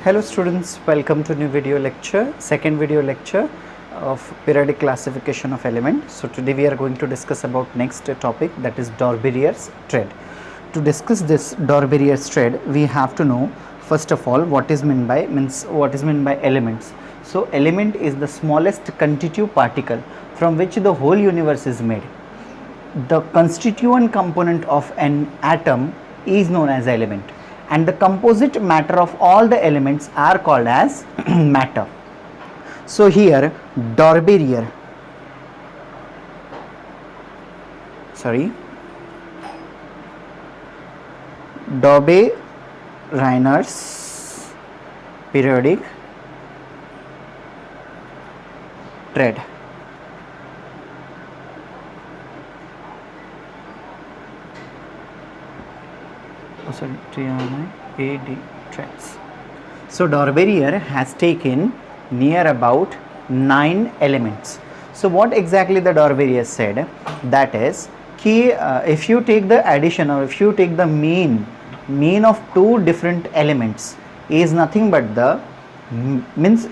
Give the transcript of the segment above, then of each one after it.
Hello students, welcome to new video lecture, second video lecture of periodic classification of element. So today we are going to discuss about next topic, that is Dorberier's thread. To discuss this Dorberier's thread, we have to know first of all what is meant by elements. So element is the smallest constitutive particle from which the whole universe is made. The constituent component of an atom is known as element, and the composite matter of all the elements are called as matter. So here Dorberier's periodic thread. Threads. So Dorberier has taken near about 9 elements. So what exactly the Dorberier said, that is if you take the addition or if you take the mean of two different elements is nothing but the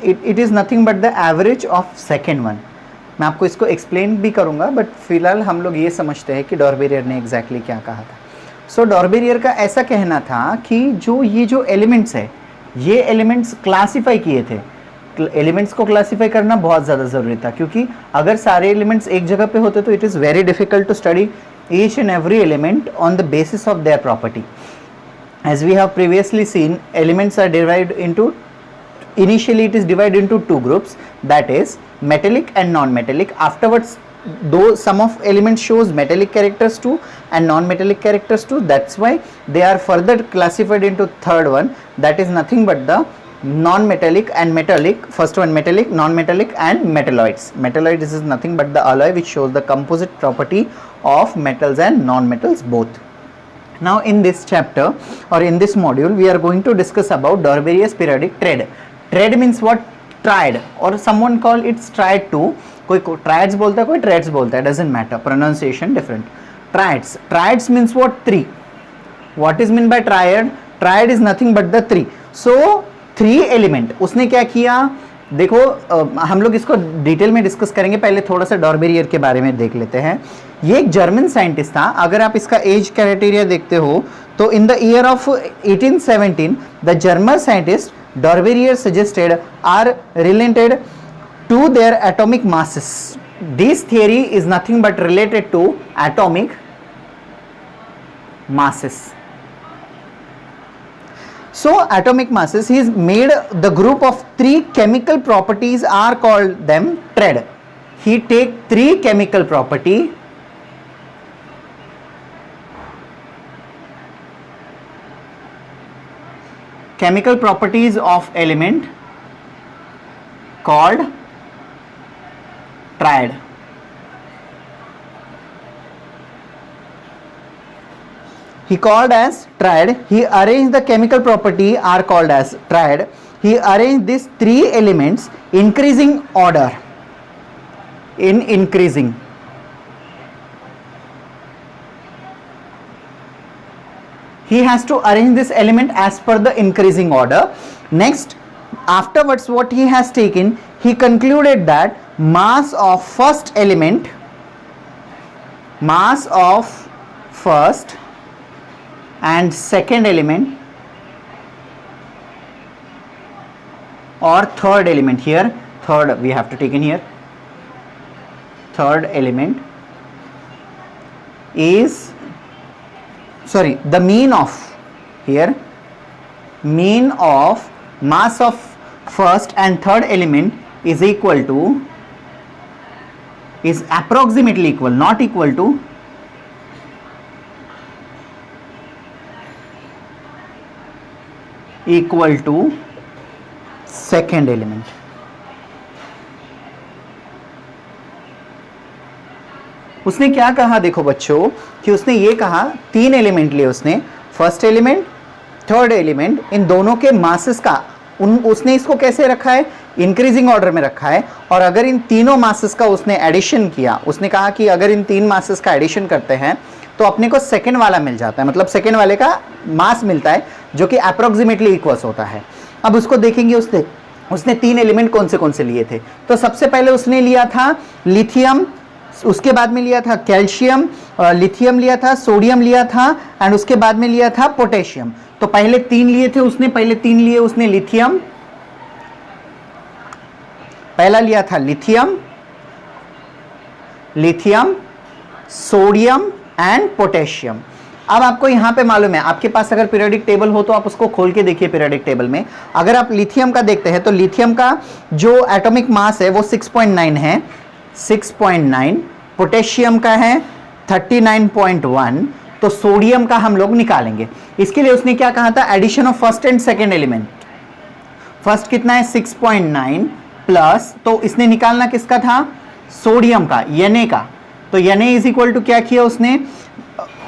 it is nothing but the average of second one. मैं आपको इसको explain भी करूँगा, but फिलहाल हम लोग ये समझते हैं कि डॉर्बेरियर ने एग्जैक्टली क्या कहा था. सो डॉर्बेरियर का ऐसा कहना था कि ये जो एलिमेंट्स है, ये एलिमेंट्स क्लासीफाई किए थे. एलिमेंट्स को क्लासीफाई करना बहुत ज़्यादा ज़रूरी था, क्योंकि अगर सारे एलिमेंट्स एक जगह पे होते तो it is very difficult to study each and every element on the basis of their property. As we have previously seen, elements are divide into, initially it is divided into two groups, that is metallic and non-metallic. Afterwards, though some of elements shows metallic characters too and non-metallic characters too, that's why they are further classified into third one, that is nothing but the non-metallic and metallic. First one metallic, non-metallic and metalloids. Metalloids is nothing but the alloy which shows the composite property of metals and non-metals both. Now in this chapter or in this module we are going to discuss about Dorberier's periodic thread. Thread means what? Triad, or someone call it triad too. कोई triads बोलता है, कोई threads बोलता है, doesn't matter, pronunciation different. Triads means what? 3. What is meant by triad? Triad is nothing but the 3. So 3 element. उसने क्या किया, देखो हम लोग इसको डिटेल में डिस्कस करेंगे, पहले थोड़ा सा डॉर्बेरियर के बारे में देख लेते हैं. ये एक जर्मन साइंटिस्ट था. अगर आप इसका एज क्राइटेरिया देखते हो तो in the year of 1817 the German scientist Dorberier suggested are related to their atomic masses. This theory is nothing but related to atomic masses. So atomic masses, he has made the group of 3 chemical properties are called them thread. He take 3 chemical property of element called triad. He called as triad. He arranged the chemical property are called as triad. He arranged these 3 elements increasing order, in increasing. He has to arrange this element as per the increasing order. Next, afterwards what he has taken, he concluded that mass of first element, mass of first and second element or third element, here third we have to take in here, third element is, sorry, the mean of, here mean of mass of first and third element is equal to, is approximately equal, not equal to, equal to second element. उसने क्या कहा, देखो बच्चों, कि उसने ये कहा 3 element लिए उसने, फर्स्ट एलिमेंट, थर्ड एलिमेंट, इन दोनों के मासेस का उसने इसको कैसे रखा है, इंक्रीजिंग ऑर्डर में रखा है. और अगर इन तीनों मासेस का उसने एडिशन किया, उसने कहा कि अगर इन 3 मासेस का एडिशन करते हैं तो अपने को सेकेंड वाला मिल जाता है, मतलब सेकेंड वाले का मास मिलता है जो कि अप्रोक्सीमेटली इक्वल्स होता है. अब उसको देखेंगे उसने 3 एलिमेंट कौन से लिए थे। तो सबसे पहले उसने लिया था लिथियम, उसके बाद में लिया था कैल्शियम, लिथियम लिया था, सोडियम लिया था एंड उसके बाद में लिया था पोटेशियम। तो पहले 3 लिए थे उसने, पहले 3 लिए उसने लिथियम, पहला लिया था लिथियम, सोडियम एंड पोटेशियम। अब आपको यहां पे मालूम है, आपके पास अगर पीरियोडिक टेबल हो तो आप उसको खोल के देखिए। पीरियोडिक टेबल में अगर आप लिथियम का देखते हैं तो लिथियम का जो एटॉमिक मास है वो 6.9 है, 6.9। पोटेशियम का है 39.1। तो सोडियम का हम लोग निकालेंगे। इसके लिए उसने क्या कहा था, addition of first and second element. First कितना है 6.9 प्लस, तो इसने निकालना किसका था, सोडियम का, Na का। तो Na इज इक्वल टू क्या किया उसने,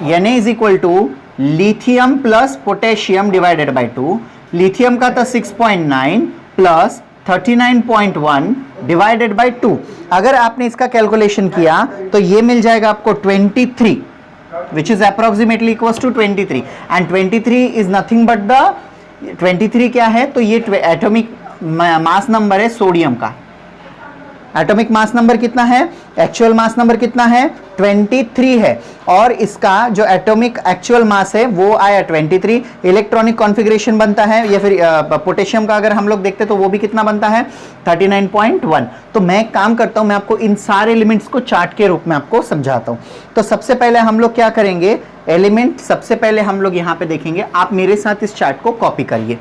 Na is equal to lithium plus potassium divided by 2। Lithium का था 6.9 प्लस 39.1 डिवाइडेड बाई 2। अगर आपने इसका कैलकुलेशन किया तो ये मिल जाएगा आपको 23, which is approximately equals to 23। And 23 is nothing but the 23 क्या है, तो ये एटॉमिक मास नंबर है सोडियम का। एटॉमिक मास नंबर कितना है, एक्चुअल मास नंबर कितना है 23 है, और इसका जो एटॉमिक एक्चुअल मास है वो आया 23। इलेक्ट्रॉनिक कॉन्फ़िगरेशन बनता है, या फिर पोटेशियम का अगर हम लोग देखते तो वो भी कितना बनता है 39.1। तो मैं एक काम करता हूं, मैं आपको इन सारे एलिमेंट्स को चार्ट के रूप में आपको समझाता हूं। तो सबसे पहले हम लोग क्या करेंगे, एलिमेंट सबसे पहले हम लोग यहां पे देखेंगे। आप मेरे साथ इस चार्ट को कॉपी करिए।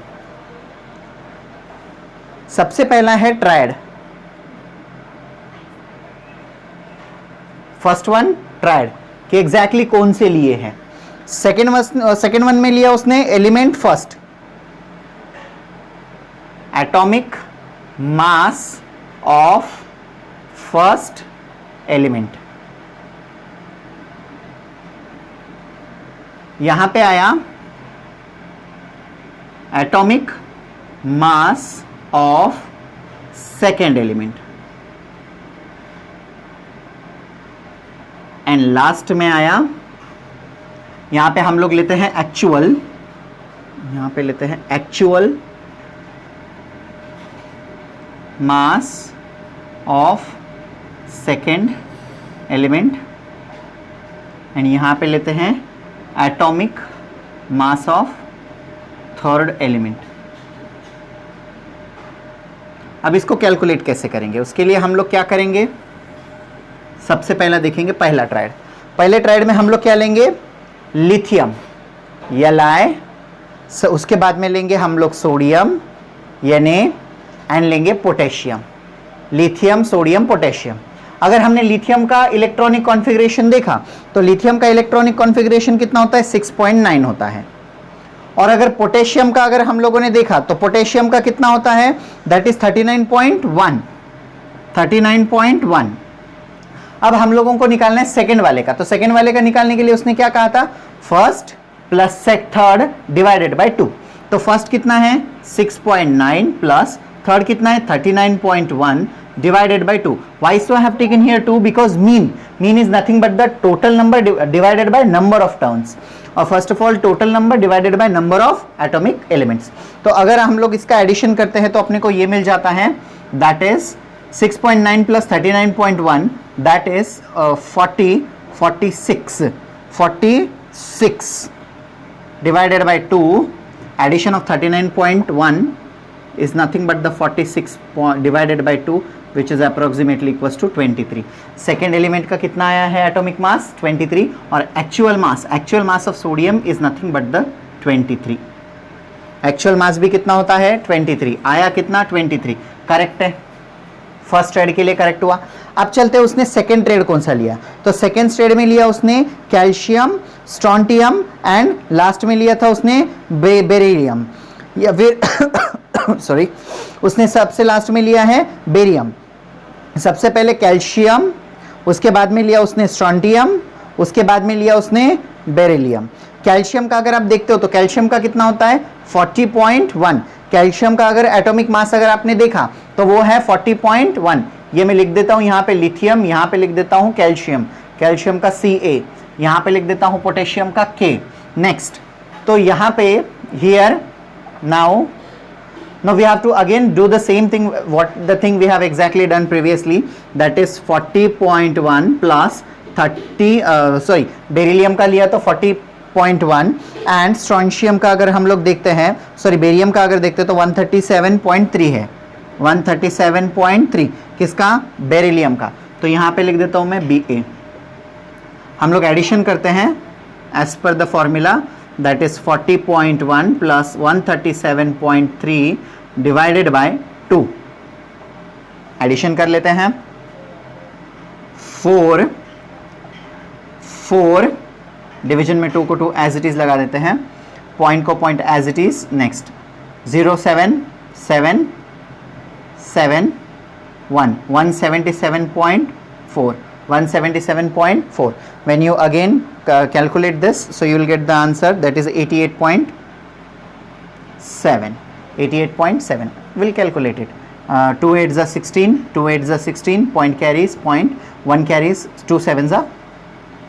सबसे पहला है ट्रायड, फर्स्ट वन ट्रायड कि एग्जैक्टली कौन से लिए हैं। सेकेंड वन में लिया उसने element first, atomic mass of first element. यहां पे आया atomic mass of second element, and last में आया, यहां पे हम लोग लेते हैं एक्चुअल, यहां पे लेते हैं actual mass of second element, and यहां पे लेते हैं atomic mass of third element. अब इसको कैलकुलेट कैसे करेंगे, उसके लिए हम लोग क्या करेंगे, सबसे पहला देखेंगे पहला ट्रायड। पहले ट्रायड में हम लोग क्या लेंगे, लिथियम Li, उसके बाद में लेंगे हम लोग सोडियम Na एंड लेंगे पोटेशियम, लिथियम सोडियम पोटेशियम। अगर हमने लिथियम का इलेक्ट्रॉनिक कॉन्फ़िगरेशन देखा तो लिथियम का इलेक्ट्रॉनिक कॉन्फ़िगरेशन कितना होता है 6.9 होता है, और अगर पोटेशियम का अगर हम लोगों ने देखा तो पोटेशियम का कितना होता है, दैट इज 39.1। अब हम लोगों को निकालना है सेकंड वाले का। तो सेकंड वाले का निकालने के लिए उसने क्या कहा था, first plus third divided by 2। तो फर्स्ट कितना है 6.9 प्लस थर्ड कितना है 39.1 divided by 2. Why so I have taken here 2? Because mean is nothing but the total number divided by number of terms, और first of all total number divided by number of atomic elements. तो अगर हम लोग इसका addition करते हैं तो अपने को ये मिल जाता है, that is 6.9 plus 39.1, that is 46 divided by 2, addition of 39.1 is nothing but the 46 divided by 2, which is approximately equals to 23. Second element का कितना आया है एटॉमिक मास 23, और actual mass of sodium is nothing but the 23। Actual mass भी कितना होता है 23, आया कितना 23, करेक्ट है, फर्स्ट ट्रेड के लिए करेक्ट हुआ। अब चलते हैं उसने सेकेंड ट्रेड कौन सा लिया, तो सेकेंड ट्रेड में लिया उसने कैल्शियम, स्ट्रॉन्टियम एंड लास्ट में लिया था उसने बेरिलियम, या फिर सॉरी उसने सबसे लास्ट में लिया है बेरियम। सबसे पहले कैल्शियम, उसके बाद में लिया उसने स्ट्रॉन्टियम, उसके बाद में लिया उसने बेरिलियम। कैल्शियम का अगर आप देखते हो तो कैल्शियम का कितना होता है 40.1। कैल्शियम का अगर एटॉमिक मास अगर आपने देखा तो वो है 40.1। ये मैं लिख देता हूं यहाँ पे लिथियम, यहाँ पे लिख देता हूं कैल्शियम, कैल्शियम का Ca, यहाँ पे लिख देता हूं पोटेशियम का K। नेक्स्ट, तो यहाँ पे here now Now we have to again do the same thing, what the thing we have exactly done previously, that is 40.1 plus 30 beryllium का लिया तो 40.1 एंड स्ट्रोंशियम का अगर हम लोग देखते हैं, सॉरी बेरियम का अगर देखते हैं तो 137.3 है, 137.3 किसका, बेरिलियम का। तो यहाँ पे लिख देता हूँ मैं Ba। हम लोग एडिशन करते हैं as per the formula, that is 40.1 plus 137.3 divided by 2। Addition कर लेते हैं, 4 डिवीजन में 2 को 2 एज इट इज लगा देते हैं, पॉइंट को point as it is, next 0.777 177.4 177.4. When you again calculate this, so you will get the answer, that is 88.7. 88.7. We'll calculate it. 2 8s are 16, 2 8s are 16, point carries, point 1 carries, 2 7s are,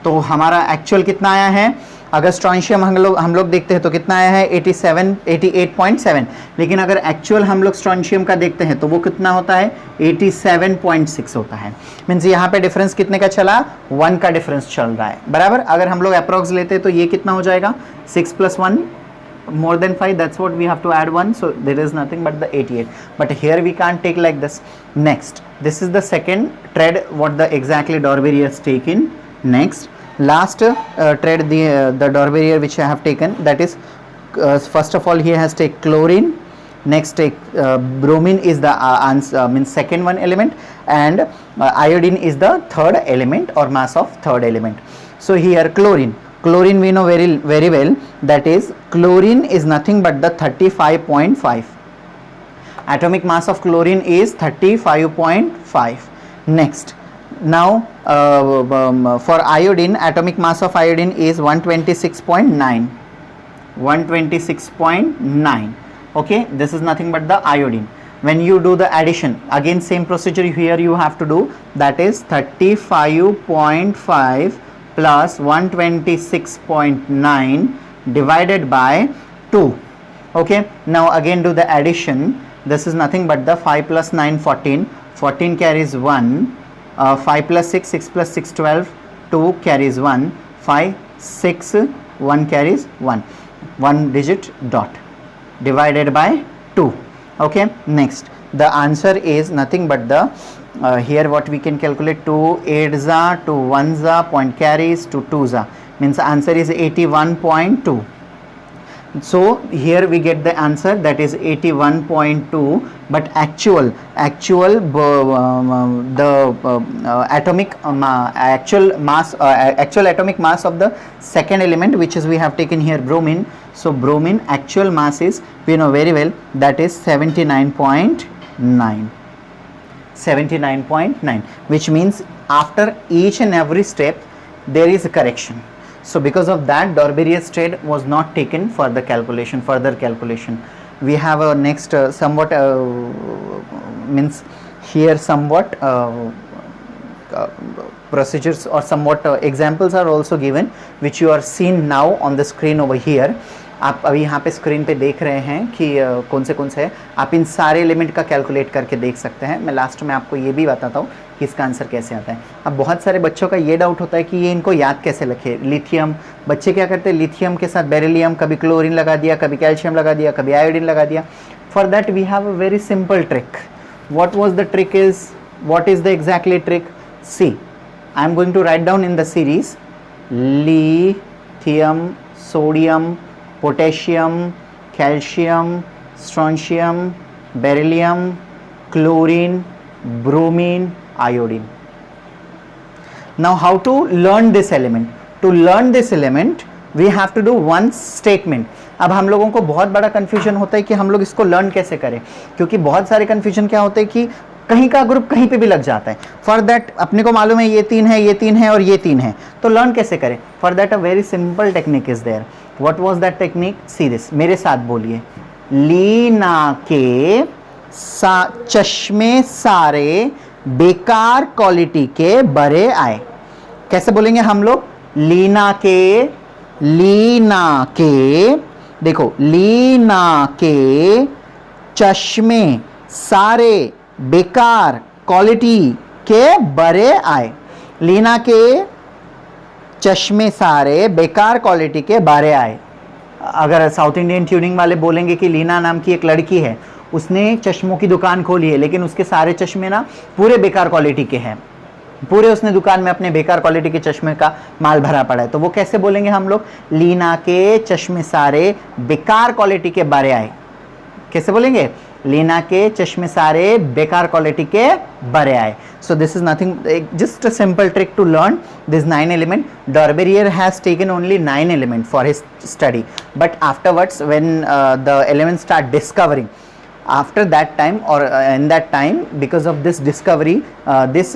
तो हमारा actual कितना आया है, अगर strontium हम लोग देखते हैं तो कितना आया है 88.7, लेकिन अगर एक्चुअल हम लोग स्ट्रोंशियम का देखते हैं तो वो कितना होता है 87.6 होता है। मीन्स यहाँ पे डिफरेंस कितने का चला, 1 का डिफरेंस चल रहा है, बराबर। अगर हम लोग अप्रॉक्स लेते हैं तो ये कितना हो जाएगा, 6 + 1 more than 5, that's what we have to add 1, so there is nothing but the 88, but here we can't take like this. Next, this is the second thread what the exactly Dorbery has taken. Next, last thread, the Dorbery which I have taken, that is first of all he has take chlorine, next take bromine is the answer, means second one element, and iodine is the third element or mass of third element. So here chlorine we know very well, that is chlorine is nothing but the 35.5. Atomic mass of chlorine is 35.5. Next, now for iodine, atomic mass of iodine is 126.9. 126.9. Okay, this is nothing but the iodine. When you do the addition, again same procedure here you have to do, that is 35.5 plus 126.9 divided by 2. Okay, now again do the addition. This is nothing but the 5 plus 9 14, 14 carries 1, 5 plus 6, 6 plus 6 12, 2 carries 1, 5 6 1 carries 1, 1 digit dot divided by 2. Okay, next the answer is nothing but the here what we can calculate, 2 8s are, 2 1s are, point carries, 2 2s are, means the answer is 81.2. So here we get the answer, that is 81.2, but actual the atomic actual atomic mass of the second element, which is we have taken here bromine. So bromine actual mass is, we know very well, that is 79.9. 79.9, which means after each and every step there is a correction. So because of that, Dorberier's thread was not taken for the calculation, further calculation. We have a next somewhat means here somewhat procedures or somewhat examples are also given, which you are seen now on the screen over here. आप अभी यहाँ पे screen पे देख रहे हैं कि कौन से है, आप इन सारे एलिमेंट का कैलकुलेट करके देख सकते हैं। मैं लास्ट में आपको ये भी बताता हूँ कि इसका आंसर कैसे आता है। अब बहुत सारे बच्चों का ये डाउट होता है कि ये इनको याद कैसे रखे, लिथियम, बच्चे क्या करते हैं लिथियम के साथ बेरिलियम, कभी क्लोरीन लगा दिया, कभी कैल्शियम लगा दिया, कभी आयोडीन लगा दिया। For that we have a very simple trick. What was the trick is, what is the exactly trick, see I am going to write down in the series lithium, sodium, potassium, calcium, strontium, beryllium, chlorine, bromine, iodine. Now how to learn this element? To learn this element we have to do one statement. अब हम लोगों को बहुत बड़ा confusion होता है कि हम लोग इसको learn कैसे करें, क्योंकि बहुत सारे confusion क्या होते हैं कि कहीं का ग्रुप कहीं पे भी लग जाता है। फॉर दैट अपने को मालूम है ये 3 है, ये 3 है और ये 3 है, तो लर्न कैसे करें? For that a very simple technique is there. What was that technique? See this, मेरे साथ बोलिए, लीना के चश्मे सारे बेकार क्वालिटी के बड़े आए। कैसे बोलेंगे हम लोग? लीना के देखो, लीना के चश्मे सारे बेकार क्वालिटी के बड़े आए। लीना के चश्मे सारे बेकार क्वालिटी के बारे आए। अगर साउथ इंडियन ट्यूनिंग वाले बोलेंगे कि लीना नाम की एक लड़की है, उसने चश्मों की दुकान खोली है, लेकिन उसके सारे चश्मे ना पूरे बेकार क्वालिटी के हैं, पूरे उसने दुकान में अपने बेकार क्वालिटी के चश्मे का माल भरा पड़ा है। तो वो कैसे बोलेंगे हम लोग? लीना के चश्मे सारे बेकार क्वालिटी के बारे आए। कैसे बोलेंगे? लीना के चश्मे सारे बेकार क्वालिटी के बारे आए। So this is nothing, just a simple trick to learn this 9 element. Dorberer has taken only 9 element for his study, but afterwards when the elements start discovering, after that time or in that time, because of this discovery, this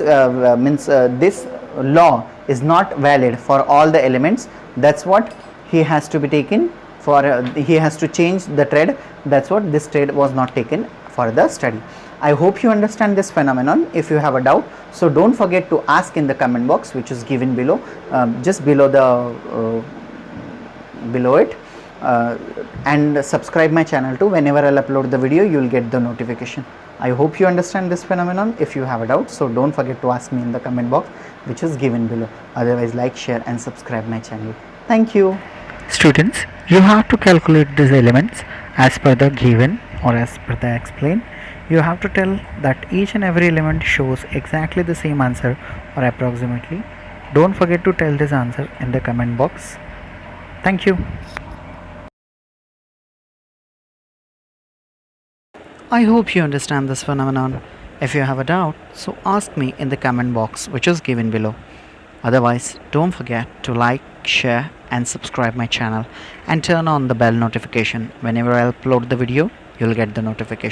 law is not valid for all the elements. That's what he has to be taken for, he has to change the trade. That's what this trade was not taken for the study. I hope you understand this phenomenon. If you have a doubt, so don't forget to ask in the comment box, which is given below, just below the below it, and subscribe my channel too. Whenever I'll upload the video, you will get the notification. I hope you understand this phenomenon. If you have a doubt, so don't forget to ask me in the comment box, which is given below. Otherwise, like, share and subscribe my channel. Thank you. Students, you have to calculate these elements as per the given or as per the explained. You have to tell that each and every element shows exactly the same answer or approximately. Don't forget to tell this answer in the comment box. Thank you. I hope you understand this phenomenon. If you have a doubt, so ask me in the comment box, which is given below. Otherwise, don't forget to like, share and subscribe my channel and turn on the bell notification. Whenever I upload the video, you'll get the notification.